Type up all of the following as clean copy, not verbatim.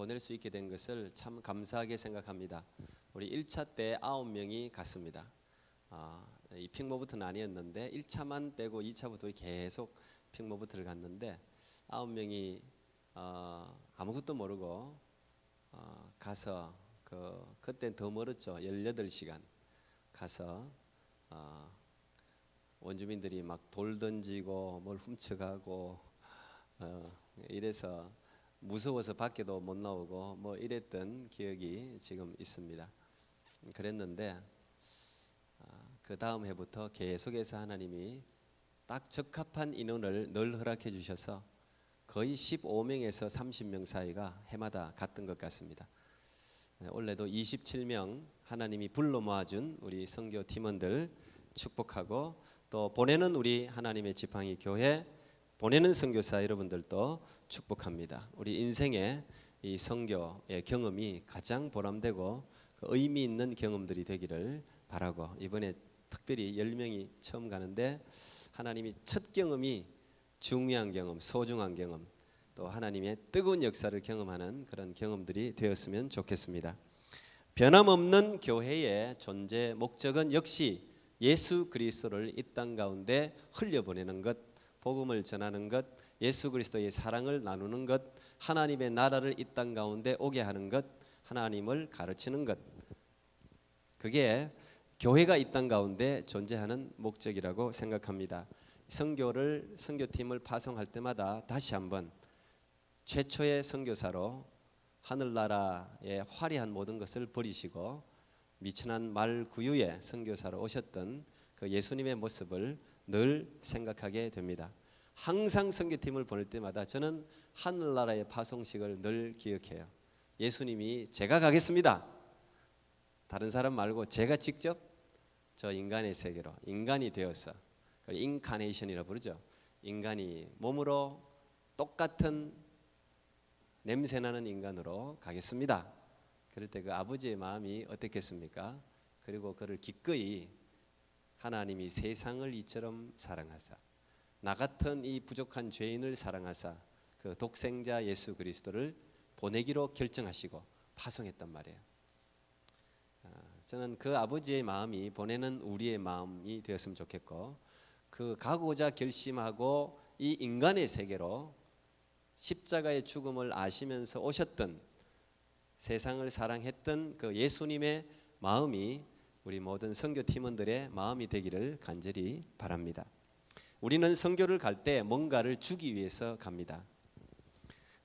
보낼 수 있게 된 것을 참 감사하게 생각합니다. 우리 1차 때 9명이 갔습니다. 이 픽모부터는 아니었는데 1차만 빼고 2차부터 계속 픽모부터를 갔는데 9명이 아무것도 모르고 가서 그때는 더 멀었죠. 18시간 가서 원주민들이 막 돌 던지고 뭘 훔쳐가고 이래서 무서워서 밖에도 못 나오고 뭐 이랬던 기억이 지금 있습니다. 그랬는데 그 다음 해부터 계속해서 하나님이 딱 적합한 인원을 늘 허락해 주셔서 거의 15명에서 30명 사이가 해마다 갔던 것 같습니다. 올해도 27명 하나님이 불러 모아준 우리 선교 팀원들 축복하고, 또 보내는 우리 하나님의 지팡이 교회 보내는 선교사 여러분들도 축복합니다. 우리 인생의 이 선교의 경험이 가장 보람되고 의미 있는 경험들이 되기를 바라고, 이번에 특별히 10명이 처음 가는데 하나님이 첫 경험이 중요한 경험, 소중한 경험, 또 하나님의 뜨거운 역사를 경험하는 그런 경험들이 되었으면 좋겠습니다. 변함없는 교회의 존재 목적은 역시 예수 그리스도를 이 땅 가운데 흘려보내는 것, 복음을 전하는 것, 예수 그리스도의 사랑을 나누는 것, 하나님의 나라를 이 땅 가운데 오게 하는 것, 하나님을 가르치는 것, 그게 교회가 이 땅 가운데 존재하는 목적이라고 생각합니다. 선교팀을 파송할 때마다 다시 한번 최초의 선교사로 하늘나라의 화려한 모든 것을 버리시고 미천한 말 구유의 선교사로 오셨던 그 예수님의 모습을 늘 생각하게 됩니다. 항상 선교팀을 보낼 때마다 저는 하늘나라의 파송식을 늘 기억해요. 예수님이 제가 가겠습니다. 다른 사람 말고 제가 직접 저 인간의 세계로 인간이 되어서, 인카네이션이라고 부르죠. 인간이 몸으로 똑같은 냄새나는 인간으로 가겠습니다. 그럴 때 그 아버지의 마음이 어떻겠습니까? 그리고 그를 기꺼이 하나님이 세상을 이처럼 사랑하사 나 같은 이 부족한 죄인을 사랑하사 그 독생자 예수 그리스도를 보내기로 결정하시고 파송했단 말이에요. 저는 그 아버지의 마음이 보내는 우리의 마음이 되었으면 좋겠고, 그 가고자 결심하고 이 인간의 세계로 십자가의 죽음을 아시면서 오셨던, 세상을 사랑했던 그 예수님의 마음이 우리 모든 선교팀원들의 마음이 되기를 간절히 바랍니다. 우리는 선교를 갈 때 뭔가를 주기 위해서 갑니다.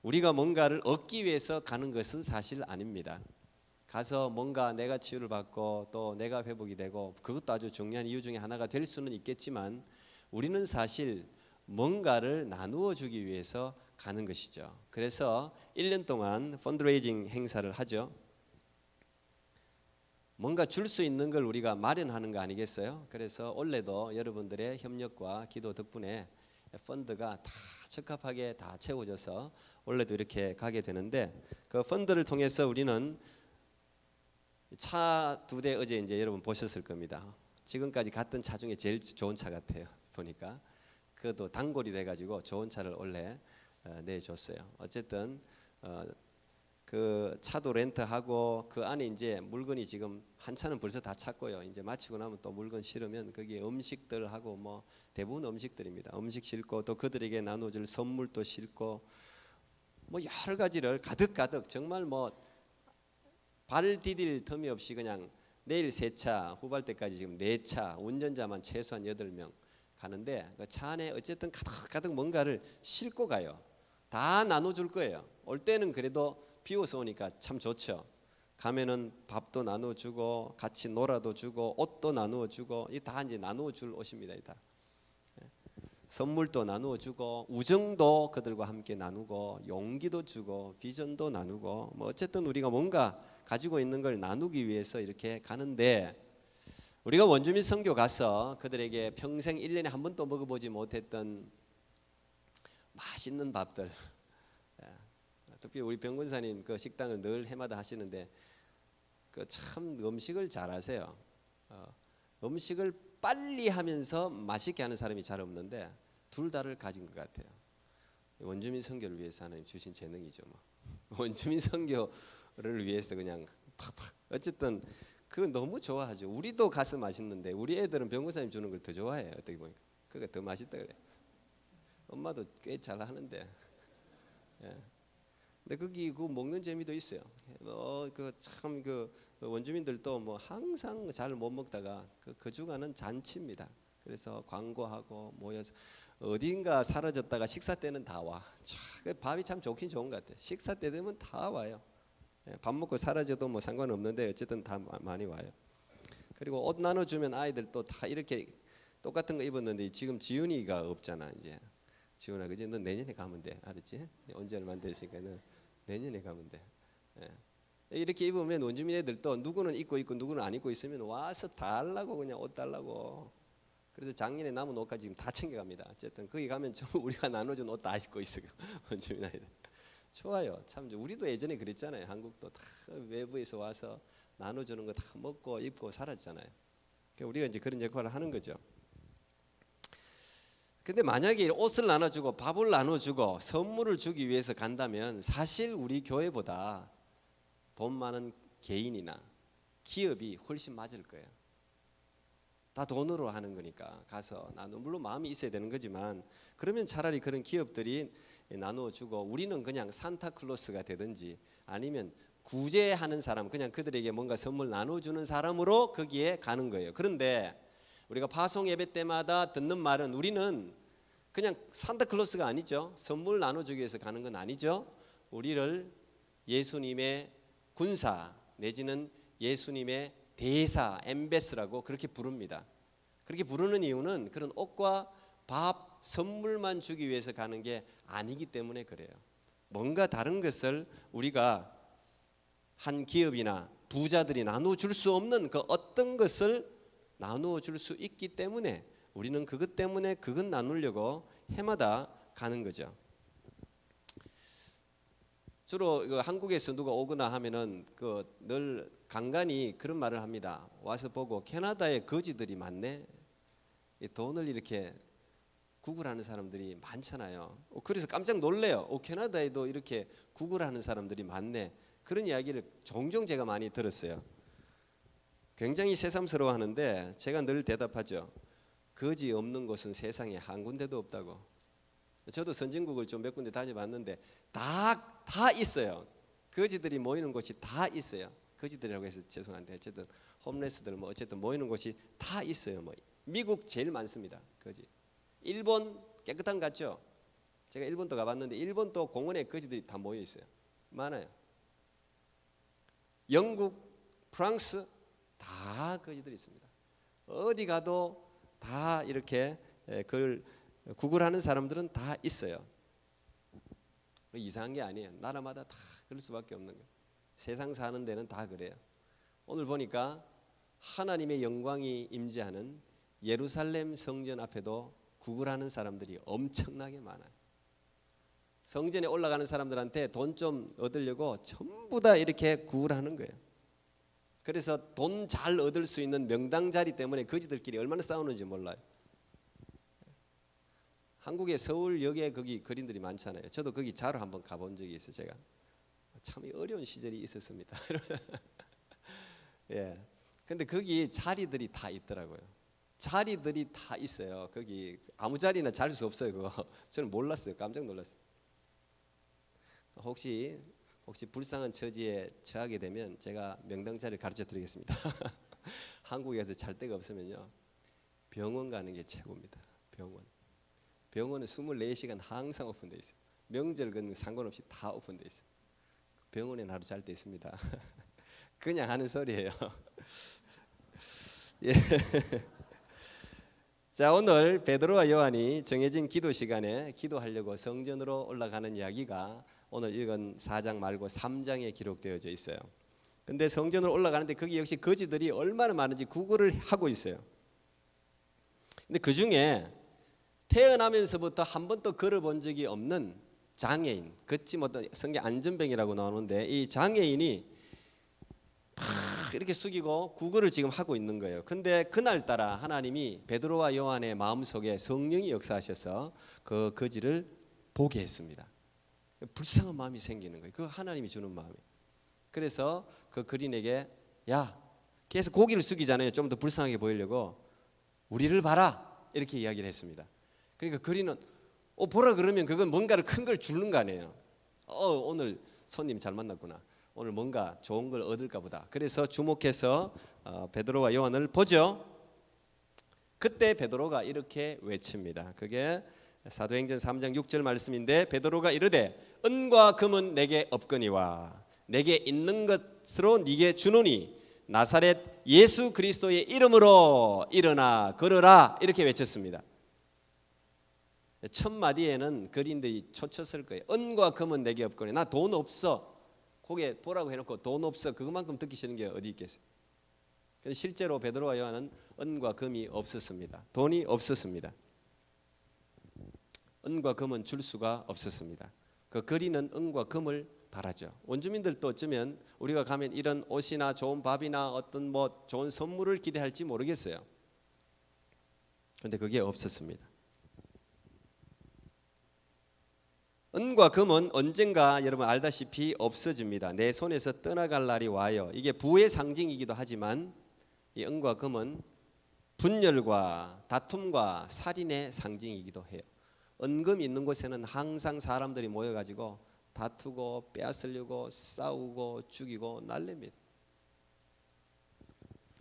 우리가 뭔가를 얻기 위해서 가는 것은 사실 아닙니다. 가서 뭔가 내가 치유를 받고 또 내가 회복이 되고, 그것도 아주 중요한 이유 중에 하나가 될 수는 있겠지만 우리는 사실 뭔가를 나누어 주기 위해서 가는 것이죠. 그래서 1년 동안 펀드레이징 행사를 하죠. 뭔가 줄 수 있는 걸 우리가 마련하는 거 아니겠어요? 그래서 올해도 여러분들의 협력과 기도 덕분에 펀드가 다 적합하게 다 채워져서 올해도 이렇게 가게 되는데, 그 펀드를 통해서 우리는 차 2대 어제 이제 여러분 보셨을 겁니다. 지금까지 갔던 차 중에 제일 좋은 차 같아요. 보니까 그것도 단골이 돼가지고 좋은 차를 올해 내줬어요. 어쨌든 그 차도 렌트하고 그 안에 이제 물건이 지금 한 차는 벌써 다 찼고요. 이제 마치고 나면 또 물건 실으면 거기에 음식들하고 뭐 대부분 음식들입니다. 음식 싣고 또 그들에게 나눠줄 선물도 싣고 뭐 여러 가지를 가득가득, 정말 뭐 발 디딜 틈이 없이 그냥 내일 3차, 후발 때까지 지금 4차, 운전자만 최소한 8명 가는데 그 차 안에 어쨌든 가득가득 뭔가를 싣고 가요. 다 나눠줄 거예요. 올 때는 그래도 비워서 오니까 참 좋죠. 가면은 밥도 나눠주고 같이 놀아도 주고 옷도 나누어주고, 이 다 이제 나누어줄 옷입니다. 다 선물도 나누어주고 우정도 그들과 함께 나누고 용기도 주고 비전도 나누고, 뭐 어쨌든 우리가 뭔가 가지고 있는 걸 나누기 위해서 이렇게 가는데, 우리가 원주민 선교 가서 그들에게 평생 1년에 한 번도 먹어보지 못했던 맛있는 밥들, 특히 우리 병군사님 그 식당을 늘 해마다 하시는데 그 참 음식을 잘하세요. 음식을 빨리 하면서 맛있게 하는 사람이 잘 없는데 둘 다를 가진 것 같아요. 원주민 선교를 위해서 하나님 주신 재능이죠. 뭐. 원주민 선교를 위해서 그냥 팍팍. 어쨌든 그거 너무 좋아하죠. 우리도 가서 맛있는데 우리 애들은 병무사님 주는 걸 더 좋아해요. 어떻게 보니까 그게 더 맛있다 그래. 엄마도 꽤 잘하는데. 예. 근데 거기 그 먹는 재미도 있어요. 그 참 그 원주민들도 뭐 항상 잘 못 먹다가 그 주간은 잔치입니다. 그래서 광고하고 모여서 어딘가 사라졌다가 식사 때는 다 와. 밥이 참 좋긴 좋은 것 같아요. 식사 때 되면 다 와요. 밥 먹고 사라져도 뭐 상관없는데 어쨌든 다 많이 와요. 그리고 옷 나눠주면 아이들도 다 이렇게 똑같은 거 입었는데 지금 지훈이가 없잖아. 이제 지훈아, 그지? 너 내년에 가면 돼, 알았지? 언제 얼마 안 됐으니까는 내년에 가면 돼. 이렇게 입으면 원주민 애들도 누구는 입고 있고 누구는 안 입고 있으면 와서 달라고, 그냥 옷 달라고. 그래서 작년에 남은 옷까지 지금 다 챙겨갑니다. 어쨌든 거기 가면 전부 우리가 나눠준 옷 다 입고 있어요. 원주민 아이들. 좋아요. 참 우리도 예전에 그랬잖아요. 한국도 다 외부에서 와서 나눠주는 거 다 먹고 입고 살았잖아요. 그러니까 우리가 이제 그런 역할을 하는 거죠. 근데 만약에 옷을 나눠주고 밥을 나눠주고 선물을 주기 위해서 간다면 사실 우리 교회보다 돈 많은 개인이나 기업이 훨씬 맞을 거예요. 다 돈으로 하는 거니까 가서 나눠, 물론 마음이 있어야 되는 거지만, 그러면 차라리 그런 기업들이 나눠주고 우리는 그냥 산타클로스가 되든지 아니면 구제하는 사람, 그냥 그들에게 뭔가 선물 나눠주는 사람으로 거기에 가는 거예요. 그런데 우리가 파송 예배 때마다 듣는 말은 우리는 그냥 산타클로스가 아니죠. 선물 나눠주기 위해서 가는 건 아니죠. 우리를 예수님의 군사 내지는 예수님의 대사, 엠베스라고 그렇게 부릅니다. 그렇게 부르는 이유는 그런 옷과 밥, 선물만 주기 위해서 가는 게 아니기 때문에 그래요. 뭔가 다른 것을 우리가 한 기업이나 부자들이 나눠줄 수 없는 그 어떤 것을 나눠줄 수 있기 때문에 우리는 그것 때문에 그것 나누려고 해마다 가는 거죠. 주로 한국에서 누가 오거나 하면은 늘 간간히 그런 말을 합니다. 와서 보고 캐나다에 거지들이 많네. 돈을 이렇게 구걸하는 사람들이 많잖아요. 그래서 깜짝 놀래요. 캐나다에도 이렇게 구걸하는 사람들이 많네. 그런 이야기를 종종 제가 많이 들었어요. 굉장히 새삼스러워하는데 제가 늘 대답하죠. 거지 없는 곳은 세상에 한 군데도 없다고. 저도 선진국을 좀 몇 군데 다녀봤는데 다 있어요. 거지들이 모이는 곳이 다 있어요. 거지들이라고 해서 죄송한데 어쨌든 홈레스들 뭐 어쨌든 모이는 곳이 다 있어요. 뭐 미국 제일 많습니다. 거지. 일본 깨끗한 것 같죠? 제가 일본도 가봤는데 일본도 공원에 거지들이 다 모여 있어요. 많아요. 영국, 프랑스 다 거지들이 있습니다. 어디 가도 다 이렇게 그걸 구걸하는 사람들은 다 있어요. 이상한 게 아니에요. 나라마다 다 그럴 수밖에 없는 거예요. 세상 사는 데는 다 그래요. 오늘 보니까 하나님의 영광이 임재하는 예루살렘 성전 앞에도 구걸하는 사람들이 엄청나게 많아요. 성전에 올라가는 사람들한테 돈 좀 얻으려고 전부 다 이렇게 구걸하는 거예요. 그래서 돈 잘 얻을 수 있는 명당 자리 때문에 거지들끼리 얼마나 싸우는지 몰라요. 한국의 서울역에 거기 거린들이 많잖아요. 저도 거기 자러 한번 가본 적이 있어요. 제가 참 어려운 시절이 있었습니다. 예. 근데 거기 자리들이 다 있더라고요. 자리들이 다 있어요. 거기 아무 자리나 잘 수 없어요. 그거 저는 몰랐어요. 깜짝 놀랐어요. 혹시 불쌍한 처지에 처하게 되면 제가 명당 자리를 가르쳐 드리겠습니다. 한국에서 잘 데가 없으면요, 병원 가는 게 최고입니다. 병원은 24시간 항상 오픈돼 있어요. 명절 그 상관없이 다 오픈돼 있어요. 병원에 하루 잘 때 있습니다. 그냥 하는 소리예요. 예. 자, 오늘 베드로와 요한이 정해진 기도 시간에 기도하려고 성전으로 올라가는 이야기가 오늘 읽은 4장 말고 3장에 기록되어져 있어요. 근데 성전으로 올라가는데 거기 역시 거지들이 얼마나 많은지 구걸을 하고 있어요. 근데 그 중에 태어나면서부터 한 번도 걸어본 적이 없는 장애인, 걷지 못한 성경 안전병이라고 나오는데 이 장애인이 이렇게 숙이고 구걸을 지금 하고 있는 거예요. 근데 그날따라 하나님이 베드로와 요한의 마음속에 성령이 역사하셔서 그 거지를 보게 했습니다. 불쌍한 마음이 생기는 거예요. 그 하나님이 주는 마음이. 그래서 그 그린에게 야, 계속 고개를 숙이잖아요. 좀 더 불쌍하게 보이려고. 우리를 봐라 이렇게 이야기를 했습니다. 그러니까 그린은 보라 그러면 그건 뭔가를 큰 걸 주는 거 아니에요. 오늘 손님 잘 만났구나. 오늘 뭔가 좋은 걸 얻을까 보다. 그래서 주목해서 베드로와 요한을 보죠. 그때 베드로가 이렇게 외칩니다. 그게 사도행전 3장 6절 말씀인데 베드로가 이르되 은과 금은 내게 없거니와 내게 있는 것으로 네게 주노니 나사렛 예수 그리스도의 이름으로 일어나 걸으라 이렇게 외쳤습니다. 첫 마디에는 그린들이 초쳤을 거예요. 은과 금은 내게 없거니 나 돈 없어. 고개 보라고 해놓고 돈 없어. 그것만큼 듣기 싫은 게 어디 있겠어요. 실제로 베드로와 요한은 은과 금이 없었습니다. 돈이 없었습니다. 은과 금은 줄 수가 없었습니다. 그 그린은 은과 금을 바라죠. 원주민들도 어쩌면 우리가 가면 이런 옷이나 좋은 밥이나 어떤 뭐 좋은 선물을 기대할지 모르겠어요. 그런데 그게 없었습니다. 은과 금은 언젠가 여러분 알다시피 없어집니다. 내 손에서 떠나갈 날이 와요. 이게 부의 상징이기도 하지만 이 은과 금은 분열과 다툼과 살인의 상징이기도 해요. 은금이 있는 곳에는 항상 사람들이 모여가지고 다투고 빼앗으려고 싸우고 죽이고 난립니다.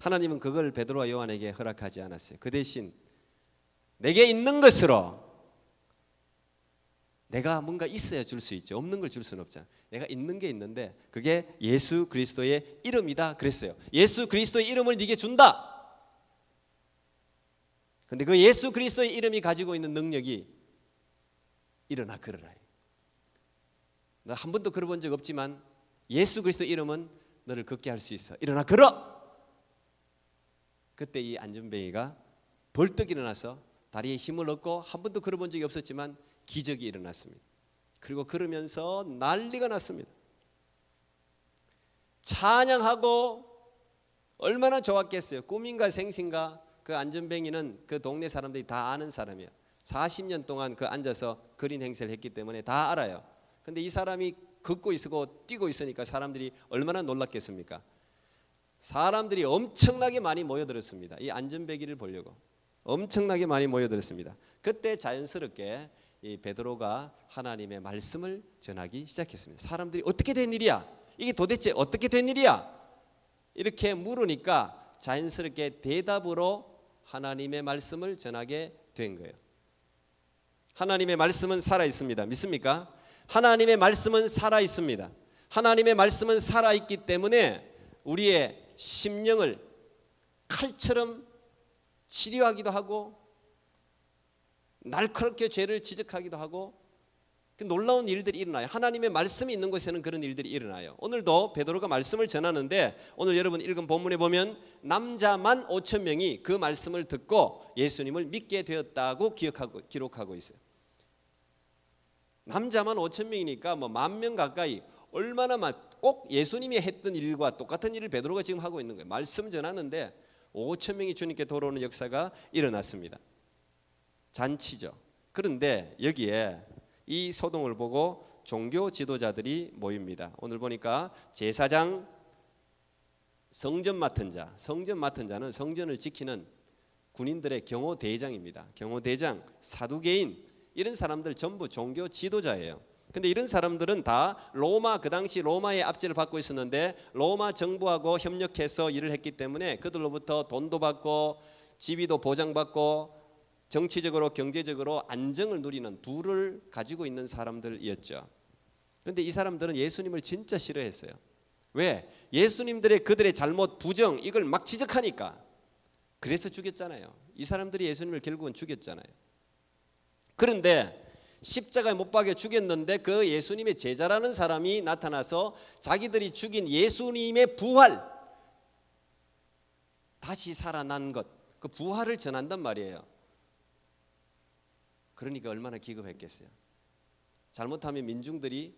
하나님은 그걸 베드로와 요한에게 허락하지 않았어요. 그 대신 내게 있는 것으로 내가 뭔가 있어야 줄 수 있죠. 없는 걸 줄 수는 없잖아. 내가 있는 게 있는데 그게 예수 그리스도의 이름이다 그랬어요. 예수 그리스도의 이름을 네게 준다. 근데 그 예수 그리스도의 이름이 가지고 있는 능력이 일어나 걸으라. 너 한 번도 걸어본 적 없지만 예수 그리스도의 이름은 너를 걷게 할 수 있어. 일어나 걸어. 그때 이 안전뱅이가 벌떡 일어나서 다리에 힘을 얻고 한 번도 걸어본 적이 없었지만 기적이 일어났습니다. 그리고 걸으면서 난리가 났습니다. 찬양하고 얼마나 좋았겠어요. 꿈인가 생신가. 그 안전뱅이는 그 동네 사람들이 다 아는 사람이에요. 40년 동안 그 앉아서 그린 행세를 했기 때문에 다 알아요. 근데 이 사람이 걷고 있고 뛰고 있으니까 사람들이 얼마나 놀랐겠습니까? 사람들이 엄청나게 많이 모여들었습니다. 이 안전뱅이를 보려고 엄청나게 많이 모여들었습니다. 그때 자연스럽게 이 베드로가 하나님의 말씀을 전하기 시작했습니다. 사람들이 어떻게 된 일이야? 이게 도대체 어떻게 된 일이야? 이렇게 물으니까 자연스럽게 대답으로 하나님의 말씀을 전하게 된 거예요. 하나님의 말씀은 살아 있습니다. 믿습니까? 하나님의 말씀은 살아 있습니다. 하나님의 말씀은 살아 있기 때문에 우리의 심령을 칼처럼 치료하기도 하고 날카롭게 죄를 지적하기도 하고 놀라운 일들이 일어나요. 하나님의 말씀이 있는 곳에는 그런 일들이 일어나요. 오늘도 베드로가 말씀을 전하는데 오늘 여러분 읽은 본문에 보면 남자만 5천 명이 그 말씀을 듣고 예수님을 믿게 되었다고 기록하고 있어요. 남자만 5천 명이니까 뭐 10,000명 가까이 얼마나 꼭 예수님이 했던 일과 똑같은 일을 베드로가 지금 하고 있는 거예요. 말씀 전하는데 5천 명이 주님께 돌아오는 역사가 일어났습니다. 잔치죠. 그런데 여기에 이 소동을 보고 종교 지도자들이 모입니다. 오늘 보니까 제사장, 성전 맡은 자, 성전 맡은 자는 성전을 지키는 군인들의 경호대장입니다. 경호대장, 사두개인 이런 사람들 전부 종교 지도자예요. 근데 이런 사람들은 다 로마, 그 당시 로마의 압제를 받고 있었는데 로마 정부하고 협력해서 일을 했기 때문에 그들로부터 돈도 받고 지위도 보장받고 정치적으로 경제적으로 안정을 누리는 부를 가지고 있는 사람들이었죠. 그런데 이 사람들은 예수님을 진짜 싫어했어요. 왜? 예수님들의 그들의 잘못, 부정 이걸 막 지적하니까. 그래서 죽였잖아요. 이 사람들이 예수님을 결국은 죽였잖아요. 그런데 십자가에 못 박여 죽였는데 그 예수님의 제자라는 사람이 나타나서 자기들이 죽인 예수님의 부활, 다시 살아난 것, 그 부활을 전한단 말이에요. 그러니까 얼마나 기겁했겠어요. 잘못하면 민중들이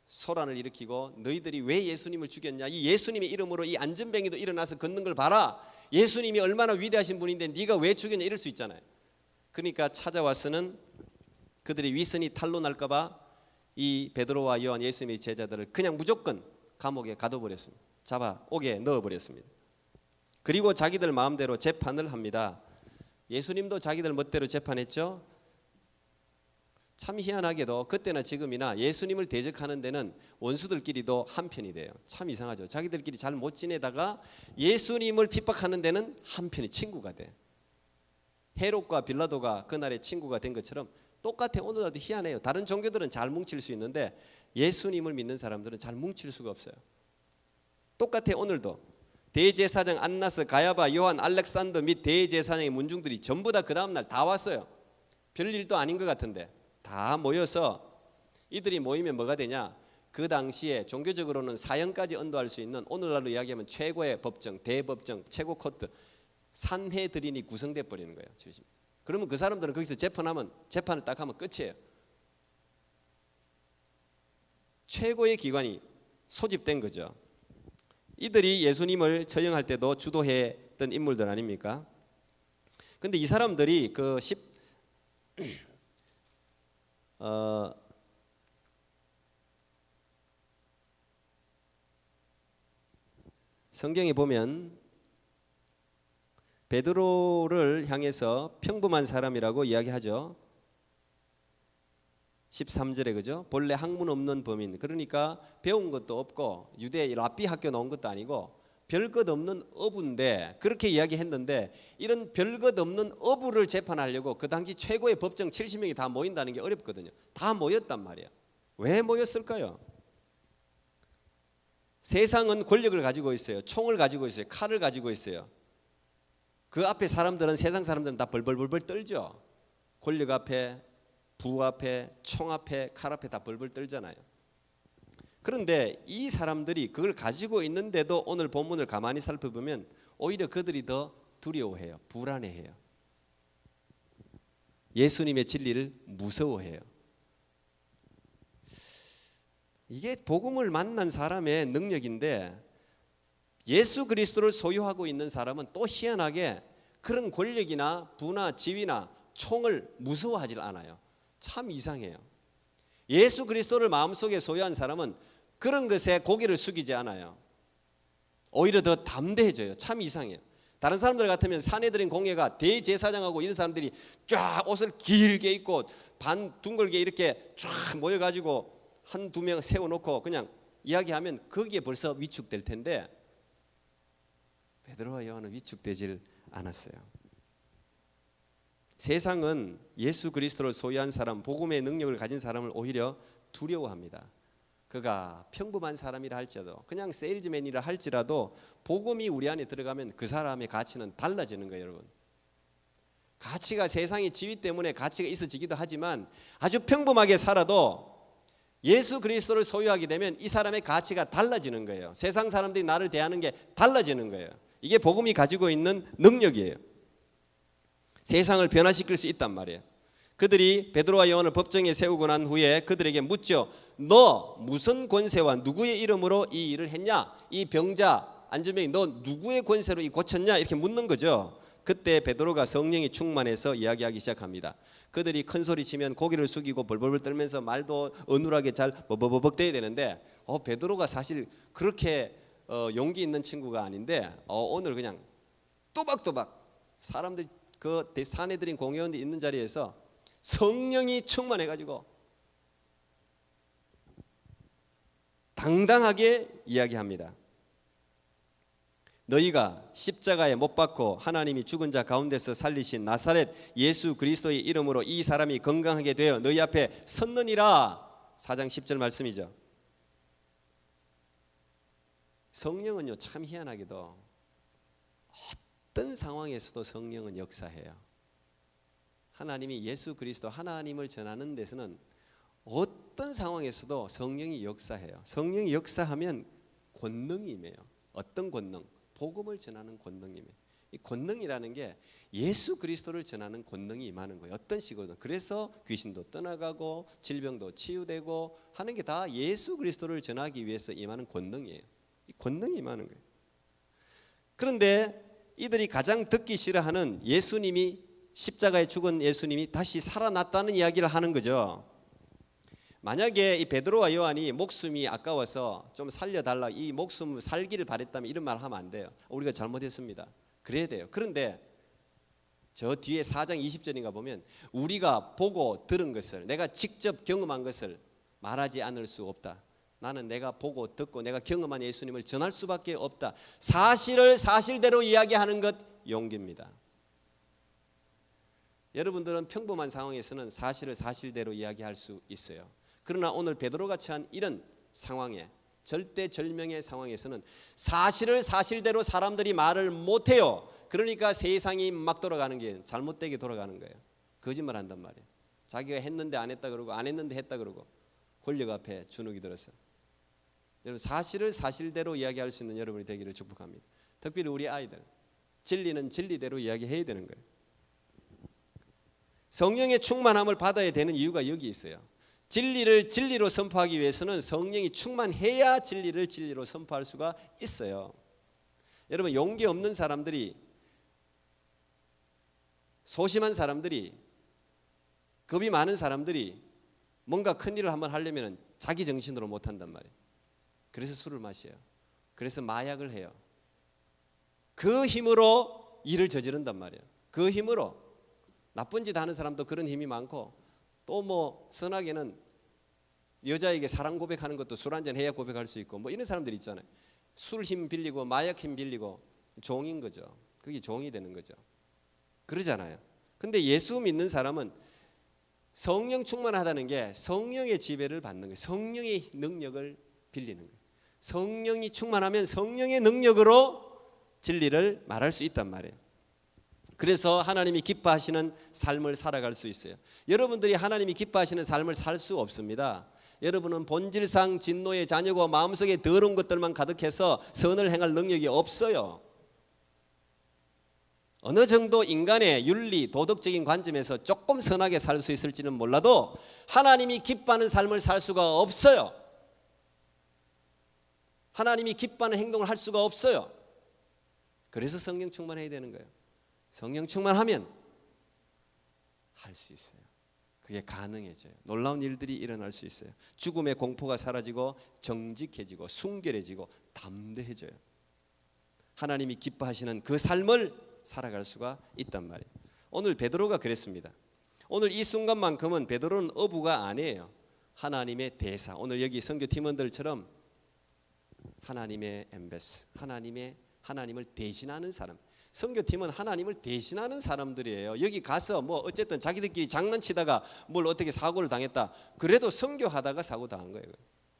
소란을 일으키고 너희들이 왜 예수님을 죽였냐, 이 예수님의 이름으로 이 안전뱅이도 일어나서 걷는 걸 봐라, 예수님이 얼마나 위대하신 분인데 네가 왜 죽였냐 이럴 수 있잖아요. 그러니까 찾아와서는 그들의 위선이 탄로 날까 봐 이 베드로와 요한 예수님의 제자들을 그냥 무조건 감옥에 가둬버렸습니다. 잡아 옥에 넣어버렸습니다. 그리고 자기들 마음대로 재판을 합니다. 예수님도 자기들 멋대로 재판했죠. 참 희한하게도 그때나 지금이나 예수님을 대적하는 데는 원수들끼리도 한편이 돼요. 참 이상하죠. 자기들끼리 잘 못 지내다가 예수님을 핍박하는 데는 한편이 친구가 돼. 헤롯과 빌라도가 그날의 친구가 된 것처럼 똑같아. 오늘날도 희한해요. 다른 종교들은 잘 뭉칠 수 있는데 예수님을 믿는 사람들은 잘 뭉칠 수가 없어요. 똑같아. 오늘도 대제사장 안나스, 가야바, 요한, 알렉산더 및 대제사장의 문중들이 전부 다 그 다음날 다 왔어요. 별일도 아닌 것 같은데 다 모여서 이들이 모이면 뭐가 되냐? 그 당시에 종교적으로는 사형까지 언도할 수 있는 오늘날로 이야기하면 최고의 법정, 대법정, 최고 코트 산헤드린이 구성돼 버리는 거예요. 그러면 그 사람들은 거기서 재판을 딱 하면 끝이에요. 최고의 기관이 소집된 거죠. 이들이 예수님을 처형할 때도 주도했던 인물들 아닙니까? 근데 이 사람들이 성경에 보면 베드로를 향해서 평범한 사람이라고 이야기하죠. 13절에 그죠? 본래 학문 없는 범인, 그러니까 배운 것도 없고 유대 랍비 학교 나온 것도 아니고 별것 없는 어부인데 그렇게 이야기했는데 이런 별것 없는 어부를 재판하려고 그 당시 최고의 법정 70명이 다 모인다는 게 어렵거든요. 다 모였단 말이에요. 왜 모였을까요? 세상은 권력을 가지고 있어요. 총을 가지고 있어요. 칼을 가지고 있어요. 그 앞에 사람들은 세상 사람들은 다 벌벌벌벌 떨죠. 권력 앞에, 부 앞에, 총 앞에, 칼 앞에 다 벌벌 떨잖아요. 그런데 이 사람들이 그걸 가지고 있는데도 오늘 본문을 가만히 살펴보면 오히려 그들이 더 두려워해요. 불안해해요. 예수님의 진리를 무서워해요. 이게 복음을 만난 사람의 능력인데 예수 그리스도를 소유하고 있는 사람은 또 희한하게 그런 권력이나 부나 지위나 총을 무서워하지 않아요. 참 이상해요. 예수 그리스도를 마음속에 소유한 사람은 그런 것에 고개를 숙이지 않아요. 오히려 더 담대해져요. 참 이상해요. 다른 사람들 같으면 산헤드린 공회가 대제사장하고 이런 사람들이 쫙 옷을 길게 입고 반 둥글게 이렇게 쫙 모여가지고 한두 명 세워놓고 그냥 이야기하면 거기에 벌써 위축될 텐데 베드로와 요한은 위축되질 않았어요. 세상은 예수 그리스도를 소유한 사람, 복음의 능력을 가진 사람을 오히려 두려워합니다. 그가 평범한 사람이라 할지라도 그냥 세일즈맨이라 할지라도 복음이 우리 안에 들어가면 그 사람의 가치는 달라지는 거예요. 여러분, 가치가 세상의 지위 때문에 가치가 있어지기도 하지만 아주 평범하게 살아도 예수 그리스도를 소유하게 되면 이 사람의 가치가 달라지는 거예요. 세상 사람들이 나를 대하는 게 달라지는 거예요. 이게 복음이 가지고 있는 능력이에요. 세상을 변화시킬 수 있단 말이에요. 그들이 베드로와 요한을 법정에 세우고 난 후에 그들에게 묻죠. 너 무슨 권세와 누구의 이름으로 이 일을 했냐? 이 병자 안전병이 너 누구의 권세로 이 고쳤냐? 이렇게 묻는 거죠. 그때 베드로가 성령이 충만해서 이야기하기 시작합니다. 그들이 큰 소리 치면 고개를 숙이고 벌벌벌 떨면서 말도 어눌하게 잘 버벅대야 되는데 베드로가 사실 그렇게 용기 있는 친구가 아닌데 오늘 그냥 또박또박 사람들이 그 산헤드린 공회원들이 있는 자리에서 성령이 충만해가지고 당당하게 이야기합니다. 너희가 십자가에 못 박고 하나님이 죽은 자 가운데서 살리신 나사렛 예수 그리스도의 이름으로 이 사람이 건강하게 되어 너희 앞에 섰느니라. 4장 10절 말씀이죠. 성령은요 참 희한하게도 어떤 상황에서도 성령은 역사해요. 하나님이 예수 그리스도 하나님을 전하는 데서는 어떤 상황에서도 성령이 역사해요. 성령이 역사하면 권능이 임해요. 어떤 권능? 복음을 전하는 권능이 임해요. 이 권능이라는 게 예수 그리스도를 전하는 권능이 임하는 거예요. 어떤 식으로든. 그래서 귀신도 떠나가고 질병도 치유되고 하는 게 다 예수 그리스도를 전하기 위해서 임하는 권능이에요. 이 권능이 임하는 거예요. 그런데 이들이 가장 듣기 싫어하는 예수님이 십자가에 죽은 예수님이 다시 살아났다는 이야기를 하는 거죠. 만약에 이 베드로와 요한이 목숨이 아까워서 좀 살려달라, 이 목숨 살기를 바랬다면 이런 말 하면 안 돼요. 우리가 잘못했습니다. 그래야 돼요. 그런데 저 뒤에 4장 20절인가 보면 우리가 보고 들은 것을, 내가 직접 경험한 것을 말하지 않을 수 없다. 나는 내가 보고 듣고 내가 경험한 예수님을 전할 수밖에 없다. 사실을 사실대로 이야기하는 것 용기입니다. 여러분들은 평범한 상황에서는 사실을 사실대로 이야기할 수 있어요. 그러나 오늘 베드로가 처한 이런 상황에, 절대절명의 상황에서는 사실을 사실대로 사람들이 말을 못해요. 그러니까 세상이 막 돌아가는 게 잘못되게 돌아가는 거예요. 거짓말한단 말이에요. 자기가 했는데 안 했다 그러고 안 했는데 했다 그러고 권력 앞에 주눅이 들어서. 여러분, 사실을 사실대로 이야기할 수 있는 여러분이 되기를 축복합니다. 특별히 우리 아이들, 진리는 진리대로 이야기해야 되는 거예요. 성령의 충만함을 받아야 되는 이유가 여기 있어요. 진리를 진리로 선포하기 위해서는 성령이 충만해야 진리를 진리로 선포할 수가 있어요. 여러분, 용기 없는 사람들이, 소심한 사람들이, 겁이 많은 사람들이 뭔가 큰 일을 한번 하려면 자기 정신으로 못한단 말이에요. 그래서 술을 마셔요. 그래서 마약을 해요. 그 힘으로 일을 저지른단 말이에요. 그 힘으로. 나쁜 짓 하는 사람도 그런 힘이 많고, 또 뭐 선하게는 여자에게 사랑 고백하는 것도 술 한잔 해야 고백할 수 있고, 뭐 이런 사람들 있잖아요. 술 힘 빌리고 마약 힘 빌리고 종인 거죠. 그게 종이 되는 거죠. 그러잖아요. 근데 예수 믿는 사람은 성령 충만하다는 게 성령의 지배를 받는 거예요. 성령의 능력을 빌리는 거예요. 성령이 충만하면 성령의 능력으로 진리를 말할 수 있단 말이에요. 그래서 하나님이 기뻐하시는 삶을 살아갈 수 있어요. 여러분들이 하나님이 기뻐하시는 삶을 살 수 없습니다. 여러분은 본질상 진노의 자녀고 마음속에 더러운 것들만 가득해서 선을 행할 능력이 없어요. 어느 정도 인간의 윤리, 도덕적인 관점에서 조금 선하게 살 수 있을지는 몰라도 하나님이 기뻐하는 삶을 살 수가 없어요. 하나님이 기뻐하는 행동을 할 수가 없어요. 그래서 성령 충만해야 되는 거예요. 성령 충만하면 할 수 있어요. 그게 가능해져요. 놀라운 일들이 일어날 수 있어요. 죽음의 공포가 사라지고 정직해지고 순결해지고 담대해져요. 하나님이 기뻐하시는 그 삶을 살아갈 수가 있단 말이에요. 오늘 베드로가 그랬습니다. 오늘 이 순간만큼은 베드로는 어부가 아니에요. 하나님의 대사. 오늘 여기 선교 팀원들처럼 하나님의 엠베스, 하나님을 대신하는 사람. 선교팀은 하나님을 대신하는 사람들이에요. 여기 가서 뭐 어쨌든 자기들끼리 장난치다가 뭘 어떻게 사고를 당했다. 그래도 선교하다가 사고 당한 거예요.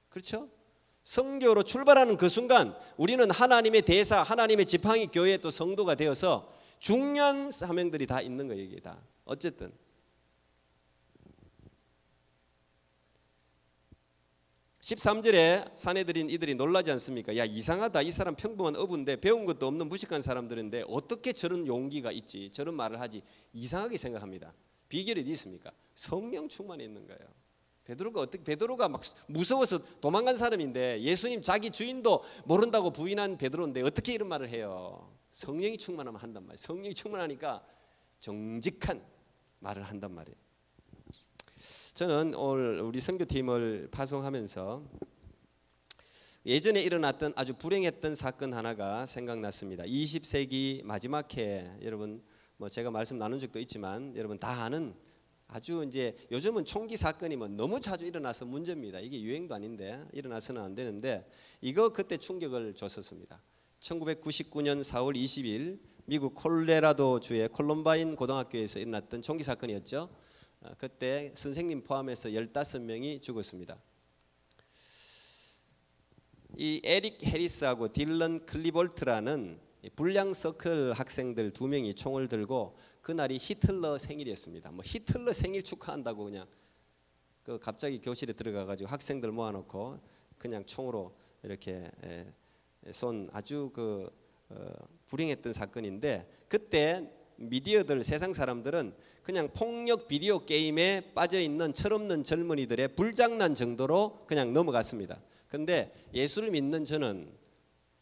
그렇죠? 선교로 출발하는 그 순간 우리는 하나님의 대사, 하나님의 지팡이 교회의 또 성도가 되어서 중요한 사명들이 다 있는 거예요. 이게 다. 어쨌든. 13절에 사내들인 이들이 놀라지 않습니까? 야, 이상하다. 이 사람 평범한 어부인데 배운 것도 없는 무식한 사람들인데 어떻게 저런 용기가 있지? 저런 말을 하지? 이상하게 생각합니다. 비결이 어디 있습니까? 성령 충만에 있는 거예요. 베드로가 막 무서워서 도망간 사람인데 예수님 자기 주인도 모른다고 부인한 베드로인데 어떻게 이런 말을 해요? 성령이 충만하면 한단 말이에요. 성령이 충만하니까 정직한 말을 한단 말이에요. 저는 오늘 우리 선교팀을 파송하면서 예전에 일어났던 아주 불행했던 사건 하나가 생각났습니다. 20세기 마지막 해에 여러분 뭐 제가 말씀 나눈 적도 있지만 여러분 다 아는 아주 이제 요즘은 총기 사건이 뭐 너무 자주 일어나서 문제입니다. 이게 유행도 아닌데 일어나서는 안 되는데 이거 그때 충격을 줬었습니다. 1999년 4월 20일 미국 콜로라도 주의 콜럼바인 고등학교에서 일어났던 총기 사건이었죠. 그때 선생님 포함해서 15명이 죽었습니다. 이 에릭 해리스하고 딜런 클리볼트라는 불량 서클 학생들 2명이 총을 들고 그날이 히틀러 생일이었습니다. 뭐 히틀러 생일 축하한다고 그냥 그 갑자기 교실에 들어가가지고 학생들 모아놓고 그냥 총으로 이렇게 쏜 아주 그 불행했던 사건인데 그때 미디어들 세상 사람들은 그냥 폭력 비디오 게임에 빠져 있는 철없는 젊은이들의 불장난 정도로 그냥 넘어갔습니다. 그런데 예수를 믿는 저는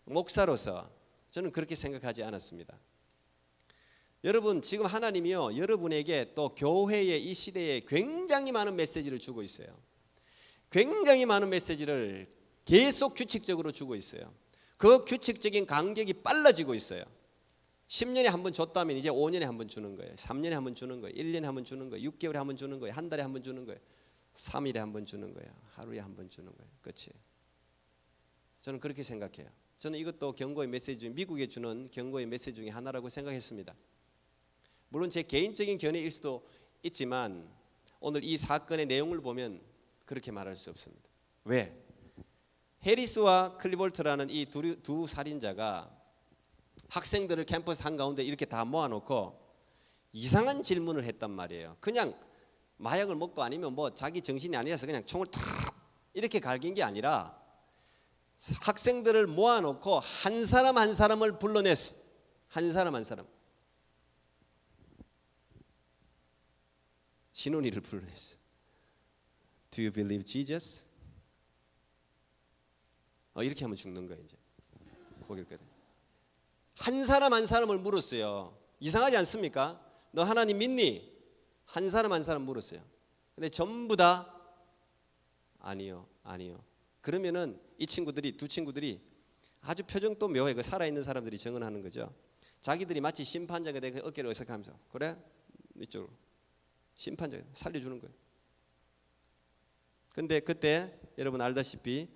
목사로서 저는 그렇게 생각하지 않았습니다. 여러분 지금 하나님이요 여러분에게 또 교회의 이 시대에 굉장히 많은 메시지를 주고 있어요. 굉장히 많은 메시지를 계속 규칙적으로 주고 있어요. 그 규칙적인 간격이 빨라지고 있어요. 10년에 한 번 줬다면 이제 5년에 한 번 주는 거예요. 3년에 한 번 주는 거예요. 1년에 한 번 주는 거예요. 6개월에 한 번 주는 거예요. 한 달에 한 번 주는 거예요. 3일에 한 번 주는 거예요. 하루에 한 번 주는 거예요. 그렇지? 저는 그렇게 생각해요. 저는 이것도 경고의 메시지 중, 미국에 주는 경고의 메시지 중에 하나라고 생각했습니다. 물론 제 개인적인 견해일 수도 있지만 오늘 이 사건의 내용을 보면 그렇게 말할 수 없습니다. 왜? 해리스와 클리볼트라는 이 두 살인자가 학생들을 캠퍼스 한가운데 이렇게 다 모아놓고 이상한 질문을 했단 말이에요. 그냥 마약을 먹고 아니면 뭐 자기 정신이 아니라서 그냥 총을 탁 이렇게 갈긴 게 아니라 학생들을 모아놓고 한 사람 한 사람을 불러냈어요. 한 사람 한 사람. 신혼이를 불러냈어요. Do you believe Jesus? 이렇게 하면 죽는 거예요. 이제 고개를 끄덕. 한 사람 한 사람을 물었어요. 이상하지 않습니까? 너 하나님 믿니? 한 사람 한 사람 물었어요. 근데 전부 다 아니요, 아니요. 그러면은 이 친구들이, 두 친구들이 아주 표정도 묘해. 그 살아있는 사람들이 증언하는 거죠. 자기들이 마치 심판자가 되고 어깨를 어색하면서 그래? 이쪽으로 심판자 살려주는 거예요. 근데 그때 여러분 알다시피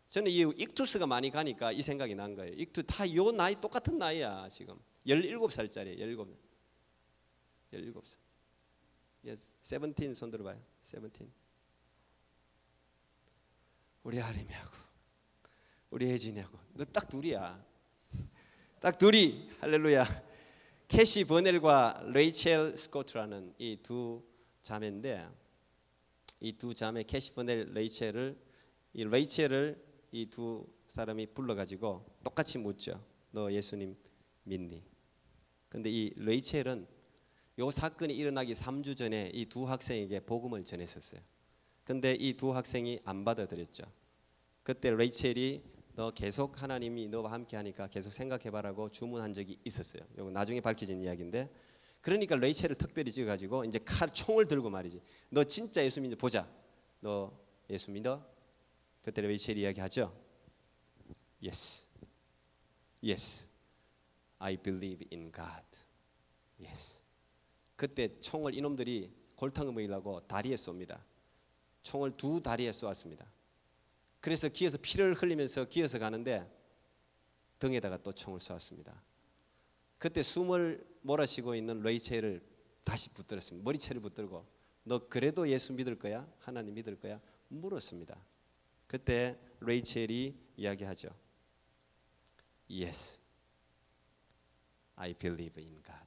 저는 이 익투스가 많이 가니까 이 생각이 난 거예요. 익투 다 요 나이 똑같은 나이야 지금. 17살짜리예요. 17살. Yes, 17 손 들어봐요. 17. 우리 하림이하고 우리 혜진이하고 너 딱 둘이야. 딱 둘이. 할렐루야. 캐시 버넬과 레이첼 스코트라는 이 두 자매인데 이 두 자매 캐시 버넬 레이첼을 이 두 사람이 불러가지고 똑같이 묻죠. 너 예수님 믿니? 근데 이 레이첼은 요 사건이 일어나기 3주 전에 이 두 학생에게 복음을 전했었어요. 근데 이 두 학생이 안 받아들였죠. 그때 레이첼이 너 계속 하나님이 너와 함께 하니까 계속 생각해봐라고 주문한 적이 있었어요. 이거 나중에 밝혀진 이야기인데 그러니까 레이첼을 특별히 찍어가지고 이제 총을 들고 말이지. 너 진짜 예수 믿어 보자. 너 예수 믿어? 그때 레이첼이 이야기하죠. Yes, yes, I believe in God. Yes. 그때 총을 이놈들이 골탕을 먹이려고 다리에 쏩니다. 총을 두 다리에 쏘았습니다. 그래서 기어서 피를 흘리면서 기어서 가는데 등에다가 또 총을 쏘았습니다. 그때 숨을 몰아쉬고 있는 레이첼을 다시 붙들었습니다. 머리채를 붙들고 너 그래도 예수 믿을 거야? 하나님 믿을 거야? 물었습니다. 그때 레이첼이 이야기하죠. Yes, I believe in God.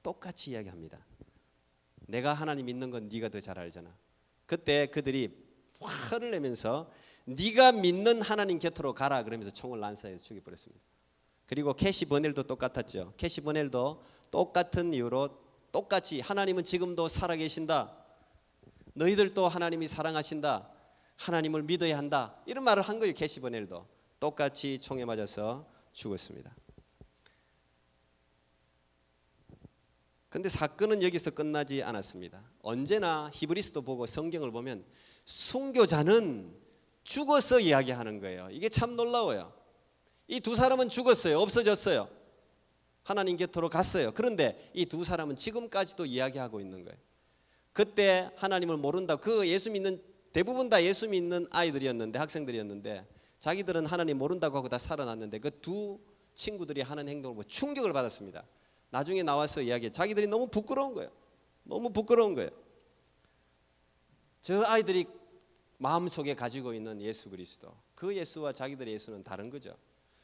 똑같이 이야기합니다. 내가 하나님 믿는 건 네가 더 잘 알잖아. 그때 그들이 화를 내면서 네가 믿는 하나님 곁으로 가라 그러면서 총을 난사해서 죽여버렸습니다. 그리고 캐시 버넬도 똑같았죠. 캐시 버넬도 똑같은 이유로 똑같이 하나님은 지금도 살아계신다. 너희들도 하나님이 사랑하신다. 하나님을 믿어야 한다. 이런 말을 한 거예요. 캐시 버넬도 똑같이 총에 맞아서 죽었습니다. 근데 사건은 여기서 끝나지 않았습니다. 언제나 히브리서도 보고 성경을 보면 순교자는 죽어서 이야기하는 거예요. 이게 참 놀라워요. 이 두 사람은 죽었어요. 없어졌어요. 하나님 곁으로 갔어요. 그런데 이 두 사람은 지금까지도 이야기하고 있는 거예요. 그때 하나님을 모른다. 그 예수 믿는 대부분 다 예수 믿는 아이들이었는데 학생들이었는데 자기들은 하나님 모른다고 하고 다 살아났는데 그 두 친구들이 하는 행동을 보고 충격을 받았습니다. 나중에 나와서 이야기해. 자기들이 너무 부끄러운 거예요. 너무 부끄러운 거예요. 저 아이들이 마음속에 가지고 있는 예수 그리스도, 그 예수와 자기들의 예수는 다른 거죠.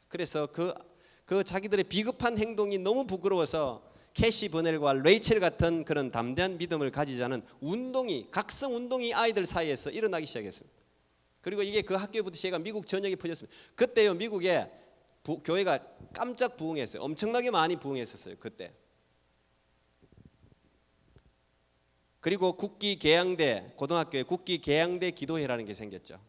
그래서 그 자기들의 비겁한 행동이 너무 부끄러워서 캐시 버넬과 레이첼 같은 그런 담대한 믿음을 가지자는 운동이, 각성 운동이 아이들 사이에서 일어나기 시작했습니다. 그리고 이게 그 학교부터 시작한 미국 전역에 퍼졌습니다. 그때요 미국에 교회가 깜짝 부흥했어요. 엄청나게 많이 부흥했었어요. 그때. 그리고 국기개양대, 고등학교에 국기개양대 기도회라는 게 생겼죠.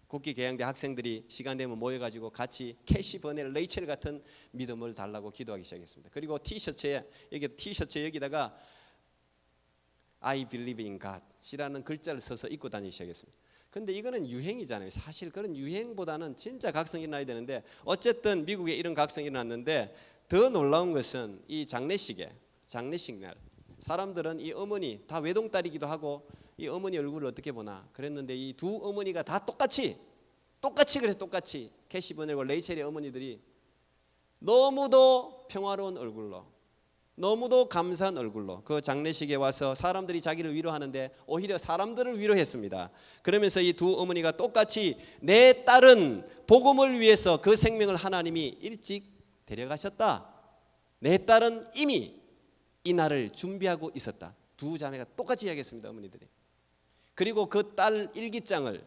국기개양대 학생들이 시간 되면 모여가지고 같이 캐시 버넬, 레이첼 같은 믿음을 달라고 기도하기 시작했습니다. 그리고 티셔츠에 여기다가 I believe in God 이라는 글자를 써서 입고 다니기 시작했습니다. 근데 이거는 유행이잖아요. 사실 그런 유행보다는 진짜 각성이 일어나야 되는데 어쨌든 미국에 이런 각성이 일어났는데 더 놀라운 것은 이 장례식 날 사람들은 이 어머니 다 외동딸이기도 하고 이 어머니 얼굴을 어떻게 보나 그랬는데 이 두 어머니가 다 똑같이 그래서 똑같이 캐시 버넬과 레이첼의 어머니들이 너무도 평화로운 얼굴로 너무도 감사한 얼굴로 그 장례식에 와서 사람들이 자기를 위로하는데 오히려 사람들을 위로했습니다. 그러면서 이 두 어머니가 똑같이 내 딸은 복음을 위해서 그 생명을 하나님이 일찍 데려가셨다. 내 딸은 이미 이 날을 준비하고 있었다. 두 자매가 똑같이 이야기했습니다. 어머니들이. 그리고 그 딸 일기장을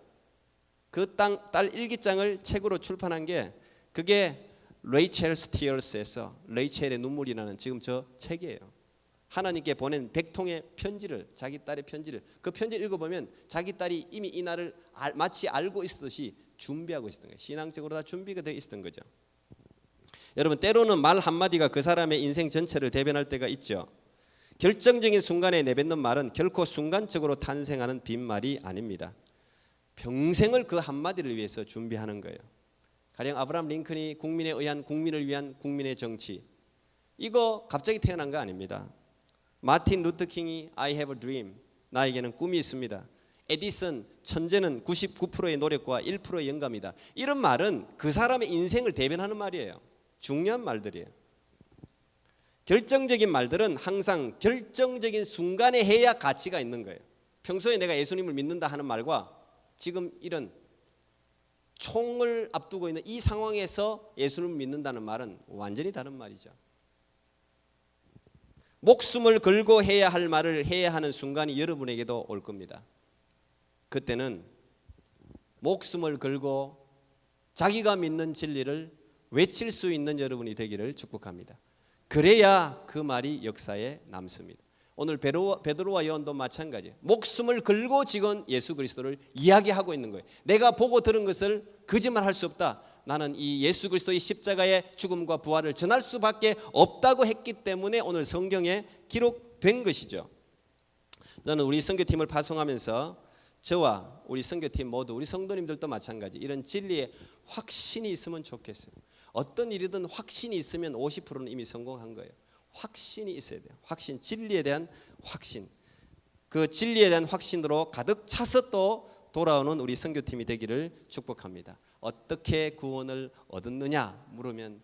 책으로 출판한 게 그게 레이첼's Tears에서 레이첼의 눈물이라는 지금 저 책이에요. 하나님께 보낸 100통의 편지를 자기 딸의 편지를 그 편지를 읽어보면 자기 딸이 이미 이 날을 마치 알고 있었듯이 준비하고 있었던 거예요. 신앙적으로 다 준비가 되어 있었던 거죠. 여러분 때로는 말 한마디가 그 사람의 인생 전체를 대변할 때가 있죠. 결정적인 순간에 내뱉는 말은 결코 순간적으로 탄생하는 빈말이 아닙니다. 평생을 그 한마디를 위해서 준비하는 거예요. 가령 아브라함 링컨이 국민에 의한 국민을 위한 국민의 정치 이거 갑자기 태어난 거 아닙니다. 마틴 루터 킹이 I have a dream 나에게는 꿈이 있습니다. 에디슨 천재는 99%의 노력과 1%의 영감이다. 이런 말은 그 사람의 인생을 대변하는 말이에요. 중요한 말들이에요. 결정적인 말들은 항상 결정적인 순간에 해야 가치가 있는 거예요. 평소에 내가 예수님을 믿는다 하는 말과 지금 이런 총을 앞두고 있는 이 상황에서 예수님을 믿는다는 말은 완전히 다른 말이죠. 목숨을 걸고 해야 할 말을 해야 하는 순간이 여러분에게도 올 겁니다. 그때는 목숨을 걸고 자기가 믿는 진리를 외칠 수 있는 여러분이 되기를 축복합니다. 그래야 그 말이 역사에 남습니다. 오늘 베드로와 요한도 마찬가지예요. 목숨을 걸고 지금 예수 그리스도를 이야기하고 있는 거예요. 내가 보고 들은 것을 거짓말할 수 없다. 나는 이 예수 그리스도의 십자가의 죽음과 부활을 전할 수밖에 없다고 했기 때문에 오늘 성경에 기록된 것이죠. 저는 우리 선교팀을 파송하면서 저와 우리 선교팀 모두 우리 성도님들도 마찬가지 이런 진리에 확신이 있으면 좋겠어요. 어떤 일이든 확신이 있으면 50%는 이미 성공한 거예요. 확신이 있어야 돼요. 확신, 진리에 대한 확신. 그 진리에 대한 확신으로 가득 차서 또 돌아오는 우리 선교팀이 되기를 축복합니다. 어떻게 구원을 얻었느냐 물으면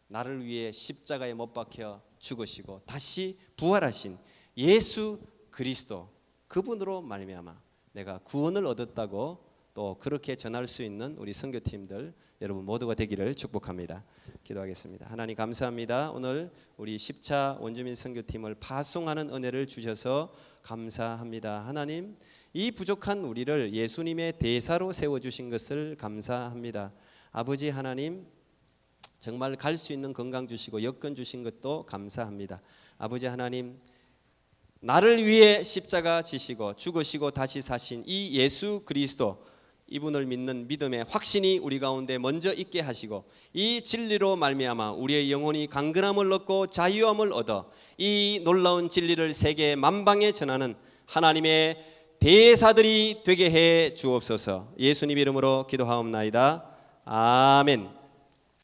나를 위해 십자가에 못 박혀 죽으시고 다시 부활하신 예수 그리스도 그분으로 말미암아 내가 구원을 얻었다고 또 그렇게 전할 수 있는 우리 선교팀들 여러분 모두가 되기를 축복합니다. 기도하겠습니다. 하나님 감사합니다. 오늘 우리 10차 원주민 선교팀을 파송하는 은혜를 주셔서 감사합니다. 하나님 이 부족한 우리를 예수님의 대사로 세워주신 것을 감사합니다. 아버지 하나님 정말 갈 수 있는 건강 주시고 여건 주신 것도 감사합니다. 아버지 하나님 나를 위해 십자가 지시고 죽으시고 다시 사신 이 예수 그리스도 이분을 믿는 믿음의 확신이 우리 가운데 먼저 있게 하시고 이 진리로 말미암아 우리의 영혼이 강건함을 얻고 자유함을 얻어 이 놀라운 진리를 세계 만방에 전하는 하나님의 대사들이 되게 해 주옵소서. 예수님 이름으로 기도하옵나이다. 아멘.